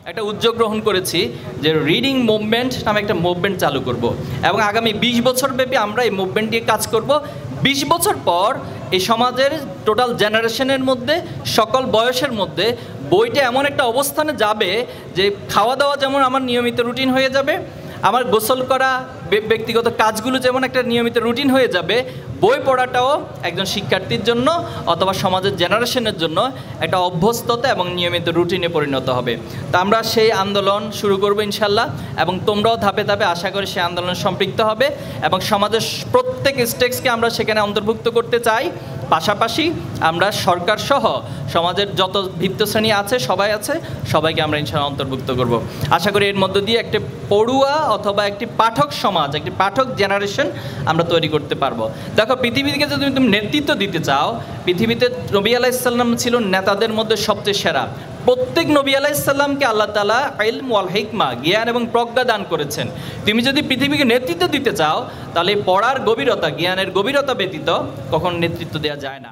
একটা উদ্যোগ গ্রহণ করেছি যে রিডিং মুভমেন্ট নামে একটা মুভমেন্ট চালু করব এবং আগামী ২০ বছর ব্যাপী আমরা এই মুভমেন্ট নিয়ে কাজ করব। ২০ বছর পর এই সমাজের টোটাল জেনারেশনের মধ্যে সকল বয়সের মধ্যে বইটা এমন একটা অবস্থানে যাবে যে খাওয়া দাওয়া যেমন আমার নিয়মিত রুটিন হয়ে যাবে, আমার গোসল করা ব্যক্তিগত কাজগুলো যেমন একটা নিয়মিত রুটিন হয়ে যাবে, বই পড়াটাও একজন শিক্ষার্থীর জন্য অথবা সমাজের জেনারেশনের জন্য একটা অভ্যস্ততা এবং নিয়মিত রুটিনে পরিণত হবে। তো আমরা সেই আন্দোলন শুরু করবো ইনশাল্লাহ, এবং তোমরাও ধাপে ধাপে আশা করি সেই আন্দোলনে সম্পৃক্ত হবে এবং সমাজের প্রত্যেক স্টেক্সকে আমরা সেখানে অন্তর্ভুক্ত করতে চাই। পাশাপাশি আমরা সরকার সহ সমাজের যত ভিত্তিশ্রেণী আছে সবাই আছে, সবাইকে আমরা ইনশাআল্লাহ অন্তর্ভুক্ত করব। আশা করি এর মধ্য দিয়ে একটি পড়ুয়া অথবা একটি পাঠক সমাজ, একটি পাঠক জেনারেশন আমরা তৈরি করতে পারবো। দেখো, পৃথিবীকে যদি তুমি নেতৃত্ব দিতে চাও, পৃথিবীতে নবী আলাইহিস সালাম ছিল নেতাদের মধ্যে সবচেয়ে সেরা। প্রত্যেক নবী আলাইহিস সালামকে আল্লাহ তাআলা ইলম ওয়াল হিকমা, জ্ঞান এবং প্রজ্ঞা দান করেছেন। তুমি যদি পৃথিবীকে নেতৃত্ব দিতে চাও তাহলে পড়ার গভীরতা, জ্ঞানের গভীরতা ব্যতীত কখনো নেতৃত্ব দেওয়া যায় না।